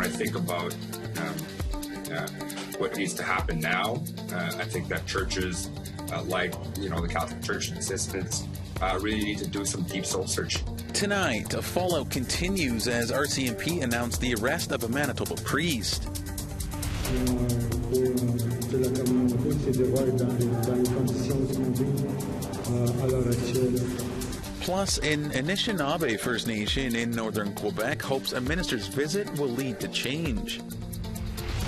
when I think about what needs to happen now, I think that churches like, the Catholic Church and assistants really need to do some deep soul searching. Tonight, a fallout continues as RCMP announced the arrest of a Manitoba priest. Plus, in Anishinaabe First Nation in northern Quebec hopes a minister's visit will lead to change.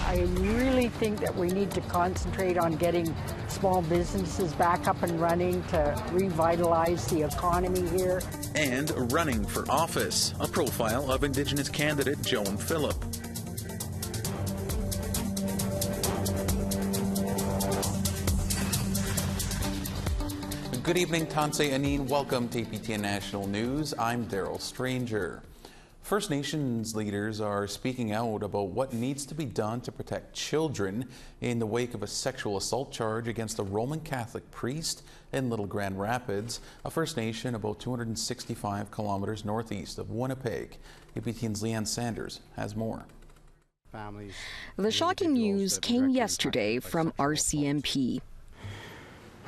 I really think that we need to concentrate on getting small businesses back up and running to revitalize the economy here. And running for office, a profile of Indigenous candidate Joan Phillip. Good evening, Tansei Anin. Welcome to APTN National News. I'm Daryl Stranger. First Nations leaders are speaking out about what needs to be done to protect children in the wake of a sexual assault charge against a Roman Catholic priest in Little Grand Rapids, a First Nation about 265 kilometers northeast of Winnipeg. APTN's Leanne Sanders has more. The shocking news came yesterday from RCMP.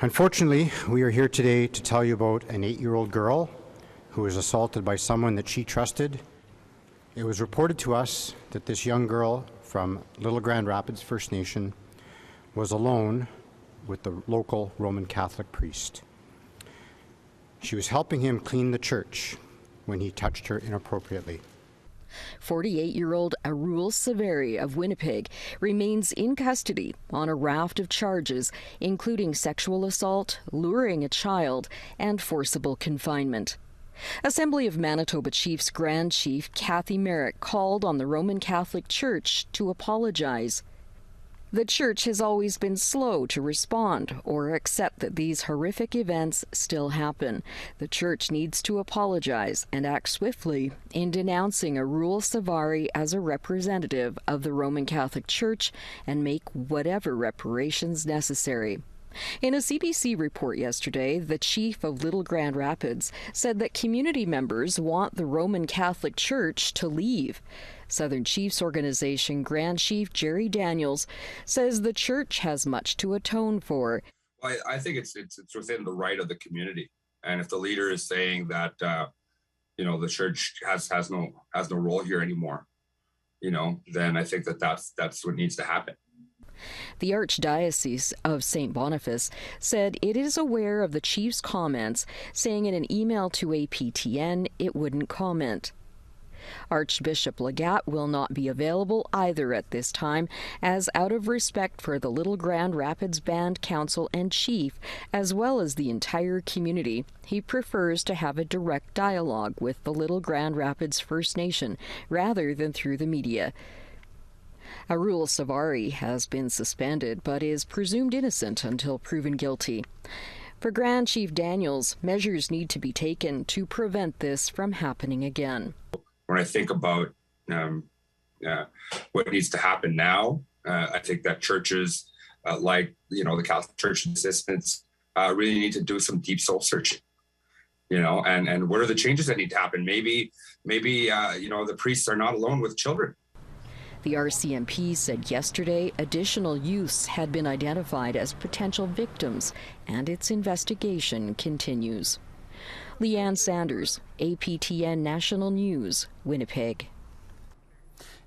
Unfortunately, we are here today to tell you about an 8-year-old girl who was assaulted by someone that she trusted. It was reported to us that this young girl from Little Grand Rapids First Nation was alone with the local Roman Catholic priest. She was helping him clean the church when he touched her inappropriately. 48-year-old Arul Saveri of Winnipeg remains in custody on a raft of charges, including sexual assault, luring a child, and forcible confinement. Assembly of Manitoba Chiefs Grand Chief Kathy Merrick called on the Roman Catholic Church to apologize. The Church has always been slow to respond or accept that these horrific events still happen. The Church needs to apologize and act swiftly in denouncing Arul Saveri as a representative of the Roman Catholic Church and make whatever reparations necessary. In a CBC report yesterday, the chief of Little Grand Rapids said that community members want the Roman Catholic Church to leave. Southern Chiefs Organization Grand Chief Jerry Daniels says the church has much to atone for. Well, I think it's within the right of the community, and if the leader is saying that the church has no role here anymore, then I think that's what needs to happen. The Archdiocese of St. Boniface said it is aware of the chief's comments, saying in an email to APTN it wouldn't comment. Archbishop Legat will not be available either at this time, as out of respect for the Little Grand Rapids Band Council and Chief, as well as the entire community, he prefers to have a direct dialogue with the Little Grand Rapids First Nation rather than through the media. Arul Saveri has been suspended but is presumed innocent until proven guilty. For Grand Chief Daniels, measures need to be taken to prevent this from happening again. When I think about what needs to happen now, I think that churches like the Catholic Church and assistants really need to do some deep soul searching. And what are the changes that need to happen? Maybe the priests are not alone with children. The RCMP said yesterday additional youths had been identified as potential victims, and its investigation continues. Leanne Sanders, APTN National News, Winnipeg.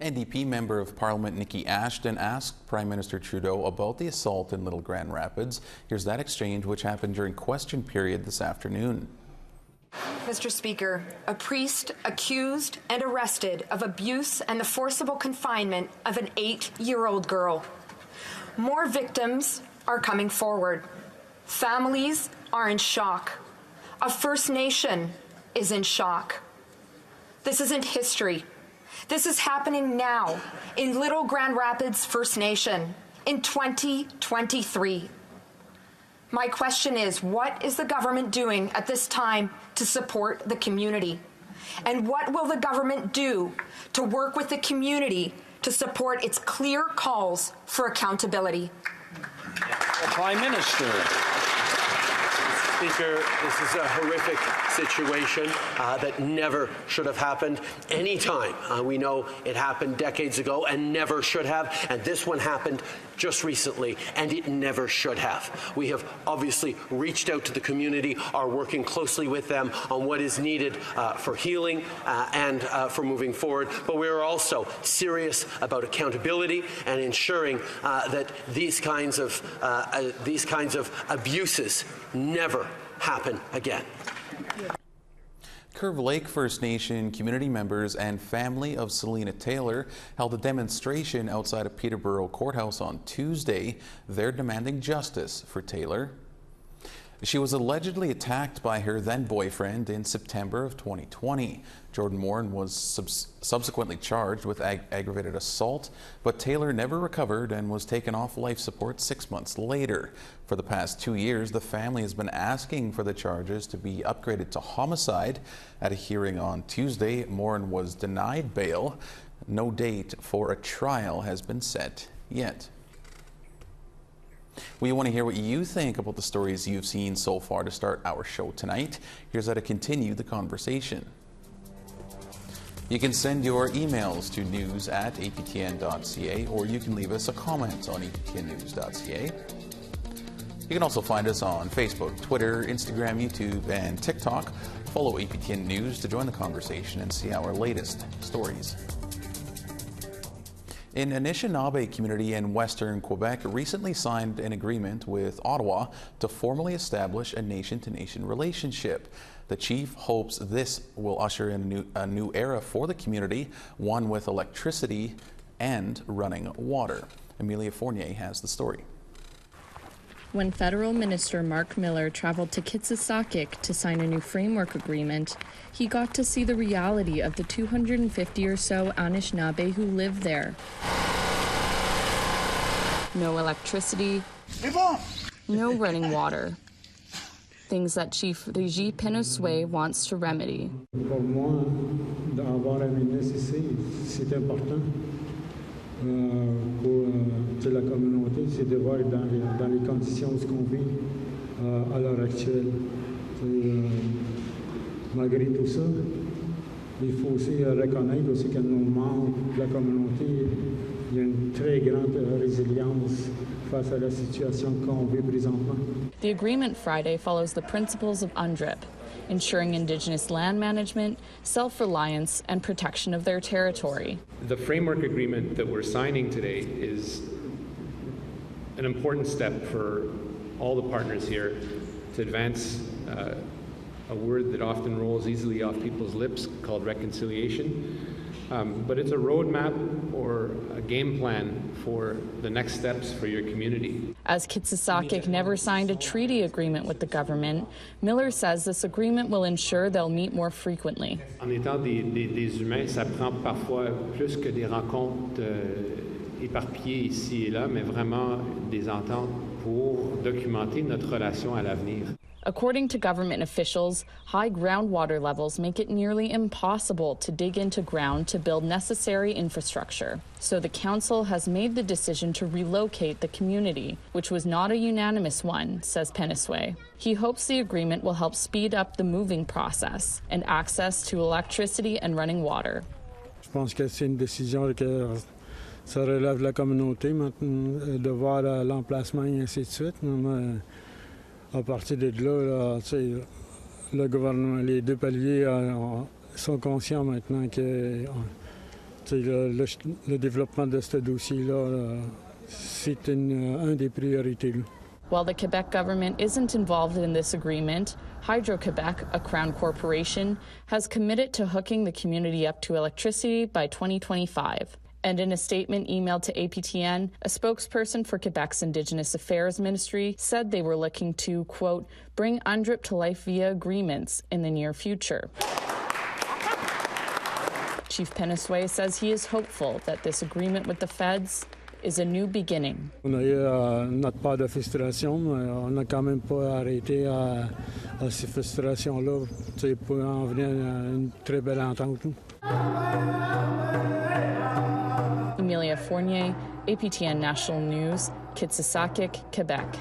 NDP Member of Parliament Nikki Ashton asked Prime Minister Trudeau about the assault in Little Grand Rapids. Here's that exchange, which happened during question period this afternoon. Mr. Speaker, a priest accused and arrested of abuse and the forcible confinement of an 8-year-old girl. More victims are coming forward. Families are in shock. A First Nation is in shock. This isn't history. This is happening now in Little Grand Rapids First Nation in 2023. My question is, what is the government doing at this time to support the community? And what will the government do to work with the community to support its clear calls for accountability? The Prime Minister. Speaker, this is a horrific situation that never should have happened any time. We know it happened decades ago and never should have, and this one happened just recently, and it never should have. We have obviously reached out to the community, are working closely with them on what is needed for healing and for moving forward, but we are also serious about accountability and ensuring that these kinds of abuses never happen again. Curve Lake First Nation community members and family of Selena Taylor held a demonstration outside of Peterborough Courthouse on Tuesday. They're demanding justice for Taylor. She was allegedly attacked by her then-boyfriend in September of 2020. Jordan Moran was subsequently charged with aggravated assault, but Taylor never recovered and was taken off life support 6 months later. For the past 2 years, the family has been asking for the charges to be upgraded to homicide. At a hearing on Tuesday, Moran was denied bail. No date for a trial has been set yet. We want to hear what you think about the stories you've seen so far to start our show tonight. Here's how to continue the conversation. You can send your emails to news@aptn.ca, or you can leave us a comment on aptnnews.ca. You can also find us on Facebook, Twitter, Instagram, YouTube, and TikTok. Follow APTN News to join the conversation and see our latest stories. An Anishinaabe community in Western Quebec recently signed an agreement with Ottawa to formally establish a nation-to-nation relationship. The chief hopes this will usher in a new era for the community, one with electricity and running water. Amelia Fournier has the story. When Federal Minister Mark Miller traveled to Kitcisakik to sign a new framework agreement, he got to see the reality of the 250 or so Anishinaabe who live there. No electricity, no running water. Things that Chief Régis Penosway wants to remedy. Pour moi, d'avoir un ministre ici, c'est important. Pour la communauté, c'est de voir dans les conditions qu'on vit à l'heure actuelle. Malgré tout ça, il faut aussi reconnaître aussi que nos membres de la communauté, il y a une très grande résilience face à la situation qu'on vit présentement. The agreement Friday follows the principles of UNDRIP, ensuring Indigenous land management, self-reliance, and protection of their territory. The framework agreement that we're signing today is an important step for all the partners here to advance a word that often rolls easily off people's lips called reconciliation. But it's a roadmap or a game plan for the next steps for your community. As Kitcisakik never signed a treaty agreement with the government, Miller says this agreement will ensure they'll meet more frequently. En étant des humains, ça prend parfois plus que des rencontres éparpillées ici et là, mais vraiment des ententes pour documenter notre relation à l'avenir. According to government officials, high groundwater levels make it nearly impossible to dig into ground to build necessary infrastructure. So the council has made the decision to relocate the community, which was not a unanimous one, says Penosway. He hopes the agreement will help speed up the moving process and access to electricity and running water. Je pense que c'est une décision que ça relève de la communauté maintenant, de voir l'emplacement et ainsi de suite. À partir de là, le gouvernement, les deux paliers sont conscients maintenant que le développement de ce dossier-là, c'est un des priorités. While the Quebec government isn't involved in this agreement, Hydro-Quebec, a Crown corporation, has committed to hooking the community up to electricity by 2025. And in a statement emailed to APTN, a spokesperson for Quebec's Indigenous Affairs Ministry said they were looking to, quote, bring UNDRIP to life via agreements in the near future. Chief Penosway says he is hopeful that this agreement with the feds is a new beginning. On a eu notre part de frustration, mais on n'a quand même pas arrêté à ces frustrations-là pour en venir à une très belle entente. Amelia Fournier, APTN National News, Kitcisakik, Quebec.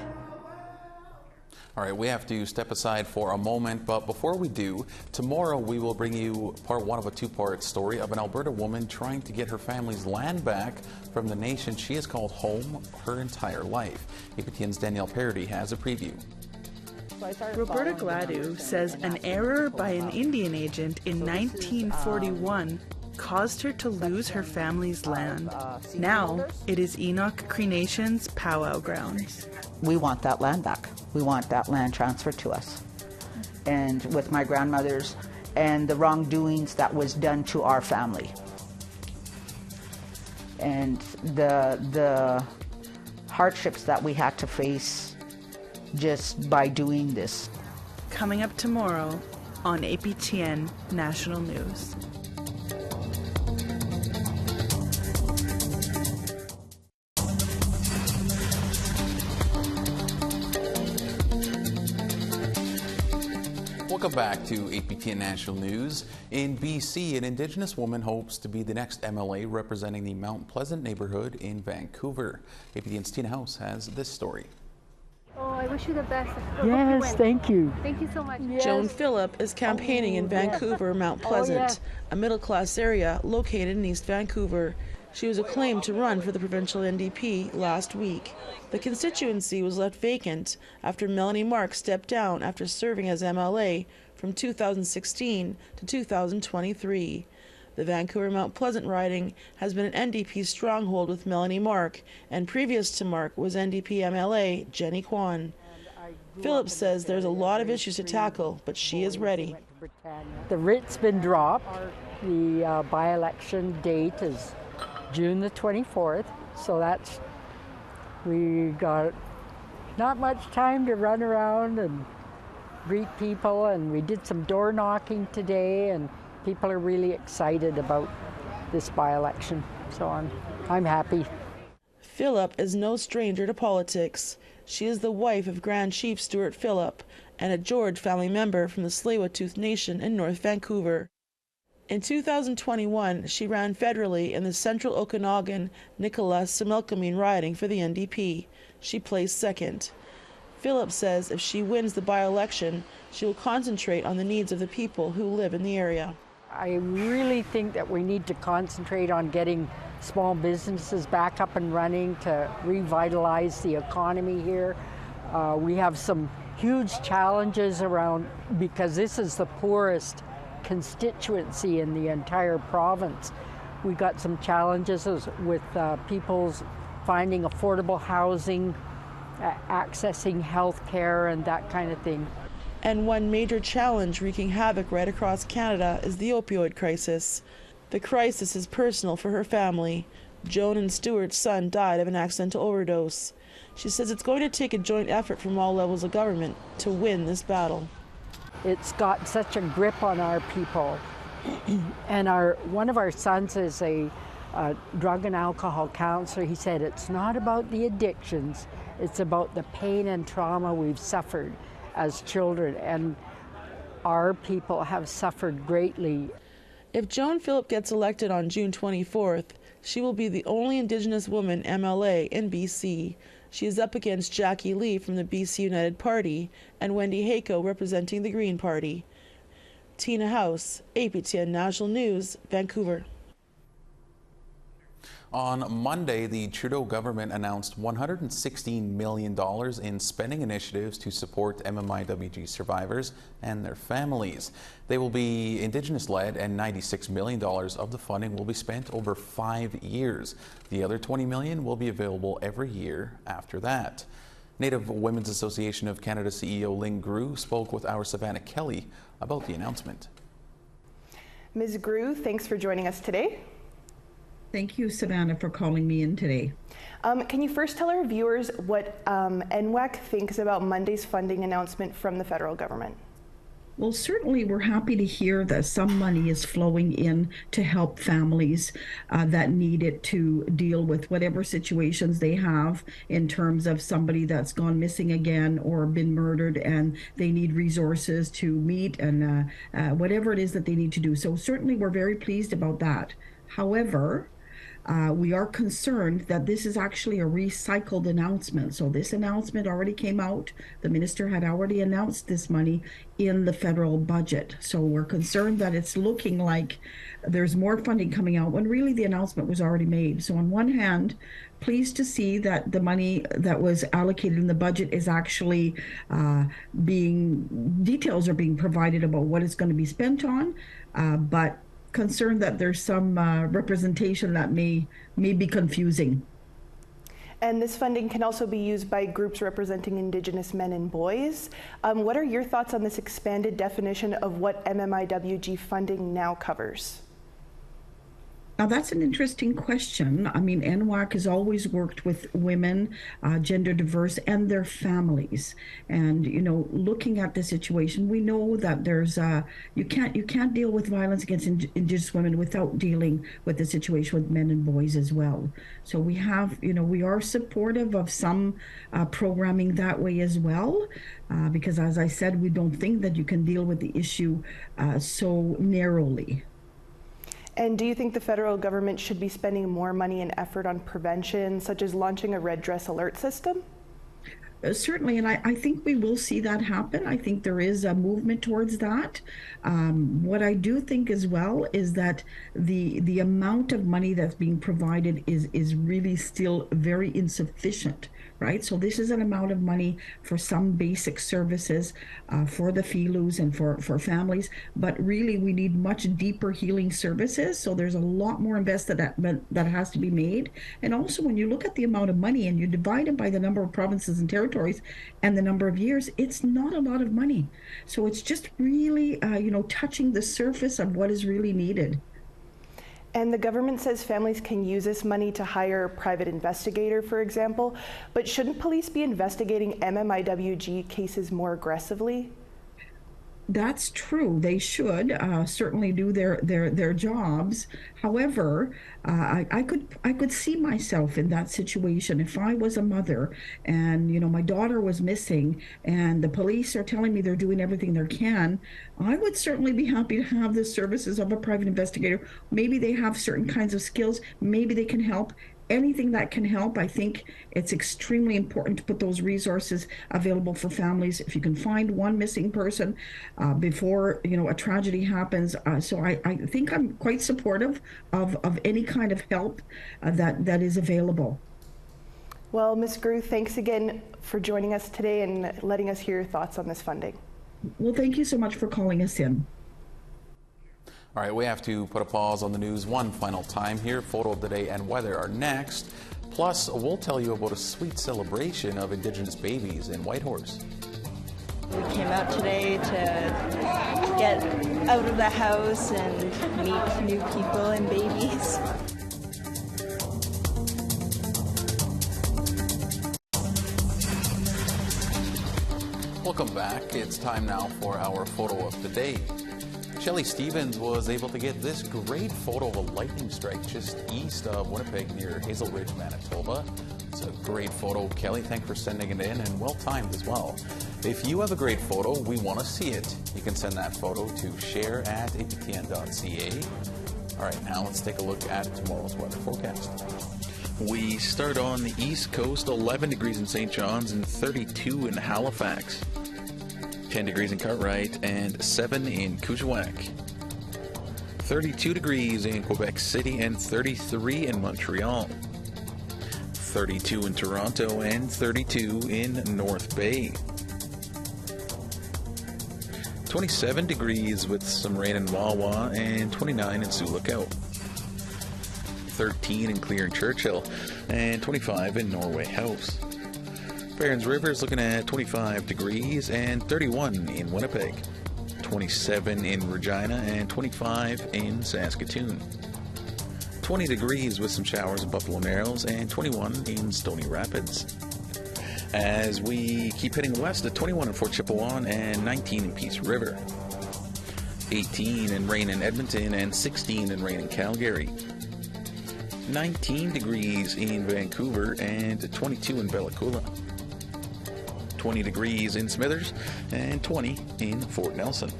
All right, we have to step aside for a moment, but before we do, tomorrow we will bring you part one of a two-part story of an Alberta woman trying to get her family's land back from the nation she has called home her entire life. APTN's Danielle Parody has a preview. Roberta Gladue says an error by an Indian agent in 1941 caused her to lose her family's land. Now it is Enoch Cree Nation's powwow grounds. We want that land back. We want that land transferred to us. And with my grandmother's and the wrongdoings that was done to our family. And the hardships that we had to face just by doing this. Coming up tomorrow on APTN National News. Welcome back to APTN National News. In BC, an Indigenous woman hopes to be the next MLA representing the Mount Pleasant neighborhood in Vancouver. APTN's Tina House has this story. Oh, I wish you the best. Yes, thank you. Thank you so much. Yes. Joan Phillip is campaigning in Vancouver, Mount Pleasant, a middle-class area located in East Vancouver. She was acclaimed to run for the provincial NDP last week. The constituency was left vacant after Melanie Mark stepped down after serving as MLA from 2016 to 2023. The Vancouver Mount Pleasant riding has been an NDP stronghold with Melanie Mark, and previous to Mark was NDP MLA Jenny Kwan. Phillips says there's a lot of issues to tackle, but she is ready. The writ's been dropped. The by-election date is June the 24th, so we got not much time to run around and greet people, and we did some door knocking today, and people are really excited about this by-election, so I'm happy. Phillip is no stranger to politics. She is the wife of Grand Chief Stuart Phillip and a George family member from the Tsleil-Waututh Nation in North Vancouver. In 2021, she ran federally in the Central Okanagan Nicholas Similkameen riding for the NDP. She placed second. Phillips says if she wins the by-election, she will concentrate on the needs of the people who live in the area. I really think that we need to concentrate on getting small businesses back up and running to revitalize the economy here. We have some huge challenges around, because this is the poorest constituency in the entire province. We got some challenges with people's finding affordable housing, accessing health care, and that kind of thing. And one major challenge wreaking havoc right across Canada is the opioid crisis. The crisis is personal for her family. Joan and Stuart's son died of an accidental overdose. She says it's going to take a joint effort from all levels of government to win this battle. It's got such a grip on our people. And one of our sons is a drug and alcohol counselor. He said it's not about the addictions, it's about the pain and trauma we've suffered as children, and our people have suffered greatly. If Joan Phillip gets elected on June 24th, she will be the only Indigenous woman MLA in BC. She is up against Jackie Lee from the BC United Party and Wendy Hayco representing the Green Party. Tina House, APTN National News, Vancouver. On Monday, the Trudeau government announced $116 million in spending initiatives to support MMIWG survivors and their families. They will be Indigenous-led, and $96 million of the funding will be spent over 5 years. The other $20 million will be available every year after that. Native Women's Association of Canada CEO Ling Grew spoke with our Savannah Kelly about the announcement. Ms. Grew, thanks for joining us today. Thank you, Savannah, for calling me in today. Can you first tell our viewers what NWAC thinks about Monday's funding announcement from the federal government? Well, certainly we're happy to hear that some money is flowing in to help families that need it to deal with whatever situations they have in terms of somebody that's gone missing again or been murdered, and they need resources to meet and whatever it is that they need to do. So certainly we're very pleased about that. However, we are concerned that this is actually a recycled announcement. So this announcement already came out. The minister had already announced this money in the federal budget. So we're concerned that it's looking like there's more funding coming out when really the announcement was already made. So on one hand, pleased to see that the money that was allocated in the budget is actually details are being provided about what it's going to be spent on, but concerned that there's some representation that may be confusing. And this funding can also be used by groups representing Indigenous men and boys. What are your thoughts on this expanded definition of what MMIWG funding now covers? Now, that's an interesting question. I mean, NWAC has always worked with women, gender diverse, and their families. And, you know, looking at the situation, we know that there's you can't deal with violence against Indigenous women without dealing with the situation with men and boys as well. So we have, you know, we are supportive of some programming that way as well, because as I said, we don't think that you can deal with the issue so narrowly. And do you think the federal government should be spending more money and effort on prevention, such as launching a red dress alert system? Certainly, and I think we will see that happen. I think there is a movement towards that. What I do think as well is that the amount of money that's being provided is really still very insufficient, right? So this is an amount of money for some basic services for the FILUs and for families, but really we need much deeper healing services. So there's a lot more investment that has to be made. And also when you look at the amount of money and you divide it by the number of provinces and territories and the number of years, it's not a lot of money. So it's just really, touching the surface of what is really needed. And the government says families can use this money to hire a private investigator, for example, but shouldn't police be investigating MMIWG cases more aggressively? That's true. They should certainly do their jobs. However, I could see myself in that situation if I was a mother and my daughter was missing and the police are telling me they're doing everything they can. I would certainly be happy to have the services of a private investigator. Maybe they have certain kinds of skills. Maybe they can help. Anything that can help. I think it's extremely important to put those resources available for families. If you can find one missing person before a tragedy happens. So I think I'm quite supportive of any kind of help that is available. Well, Ms. Grew, thanks again for joining us today and letting us hear your thoughts on this funding. Well, thank you so much for calling us in. All right, we have to put a pause on the news one final time here. Photo of the day and weather are next. Plus, we'll tell you about a sweet celebration of Indigenous babies in Whitehorse. We came out today to get out of the house and meet new people and babies. Welcome back. It's time now for our photo of the day. Shelley Stevens was able to get this great photo of a lightning strike just east of Winnipeg near Hazel Ridge, Manitoba. It's a great photo. Kelly, thanks for sending it in and well-timed as well. If you have a great photo, we want to see it. You can send that photo to share@aptn.ca. All right, now let's take a look at tomorrow's weather forecast. We start on the East Coast, 11 degrees in St. John's and 32 in Halifax. 10 degrees in Cartwright and 7 in Kuujjuaq. 32 degrees in Quebec City and 33 in Montreal. 32 in Toronto and 32 in North Bay. 27 degrees with some rain in Wawa and 29 in Sioux Lookout. 13 in Clear and Churchill and 25 in Norway House. Barons River is looking at 25 degrees and 31 in Winnipeg, 27 in Regina and 25 in Saskatoon, 20 degrees with some showers in Buffalo Narrows and 21 in Stony Rapids. As we keep heading west at 21 in Fort Chippewa and 19 in Peace River, 18 in rain in Edmonton and 16 in rain in Calgary, 19 degrees in Vancouver and 22 in Bella Coola. 20 degrees in Smithers and 20 in Fort Nelson.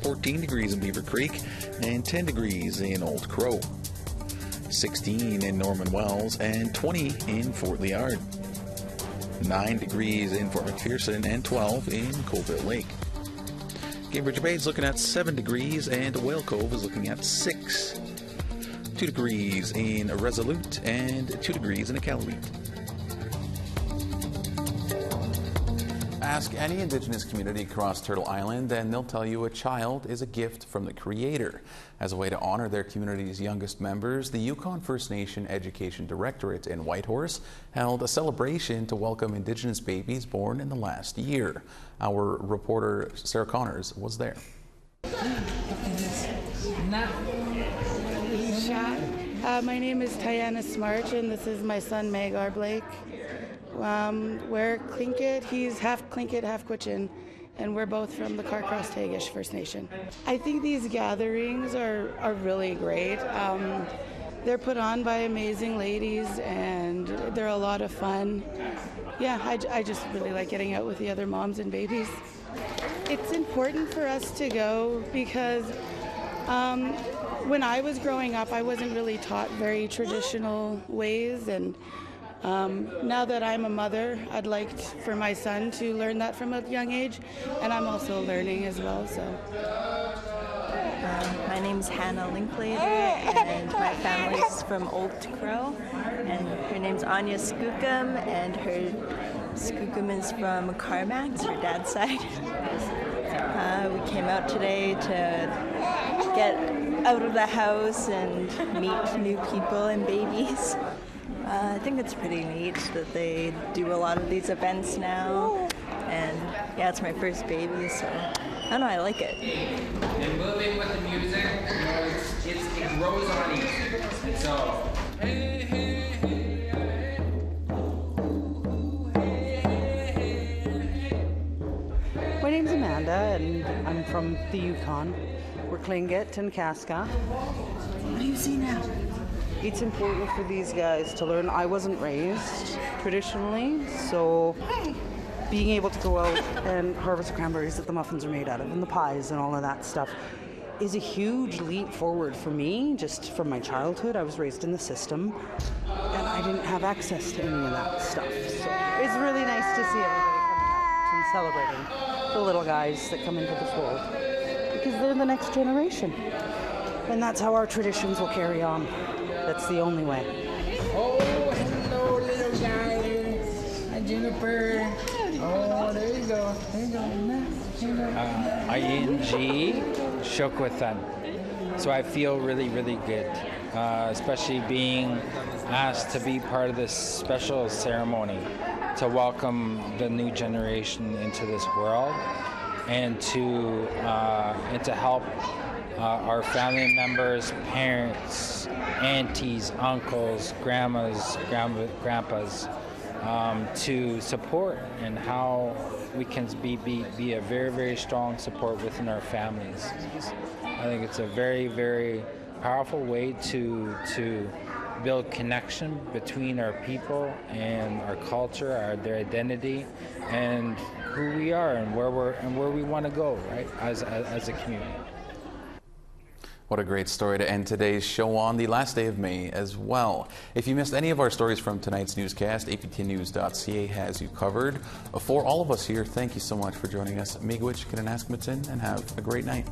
14 degrees in Beaver Creek and 10 degrees in Old Crow. 16 in Norman Wells, and 20 in Fort Liard. 9 degrees in Fort McPherson, and 12 in Colville Lake. Cambridge Bay is looking at 7 degrees, and Whale Cove is looking at 6. 2 degrees in Resolute, and 2 degrees in Iqaluit. Ask any Indigenous community across Turtle Island and they'll tell you a child is a gift from the Creator. As a way to honor their community's youngest members, the Yukon First Nation Education Directorate in Whitehorse held a celebration to welcome Indigenous babies born in the last year. Our reporter Sarah Connors was there. My name is Tiana Smart and this is my son Magar Blake. We're Tlingit, he's half Tlingit, half Quechin, and we're both from the Carcross-Tagish First Nation. I think these gatherings are really great. They're put on by amazing ladies and they're a lot of fun. Yeah, I just really like getting out with the other moms and babies. It's important for us to go because when I was growing up, I wasn't really taught very traditional ways, and now that I'm a mother, I'd like for my son to learn that from a young age, and I'm also learning as well. So, my name's Hannah Linklater, and my family's from Old Crow, and her name's Anya Skookum, and her Skookum is from Carmax, her dad's side. We came out today to get out of the house and meet new people and babies. I think it's pretty neat that they do a lot of these events now, and yeah, it's my first baby, so I don't know, I like it. And moving with the music, it grows on you. So, my name's Amanda, and I'm from the Yukon. We're Tlingit and Casca. What do you see now? It's important for these guys to learn. I wasn't raised traditionally, so being able to go out and harvest cranberries that the muffins are made out of and the pies and all of that stuff is a huge leap forward for me, just from my childhood. I was raised in the system and I didn't have access to any of that stuff. So it's really nice to see everybody coming out and celebrating the little guys that come into this world, because they're the next generation. And that's how our traditions will carry on. That's the only way. oh, hello, little guy. Hi, Juniper. Oh, there you go. There you go. ING shook with them. So I feel really, really good, especially being asked to be part of this special ceremony to welcome the new generation into this world and to help our family members, parents, aunties, uncles, grandmas, grandpas, to support and how we can be a very, very strong support within our families. I think it's a very, very powerful way to build connection between our people and our culture, their identity, and who we are and where we want to go, right, as a community. What a great story to end today's show on, the last day of May as well. If you missed any of our stories from tonight's newscast, aptnnews.ca has you covered. For all of us here, thank you so much for joining us. Miigwech, Kinanaskmatin, and have a great night.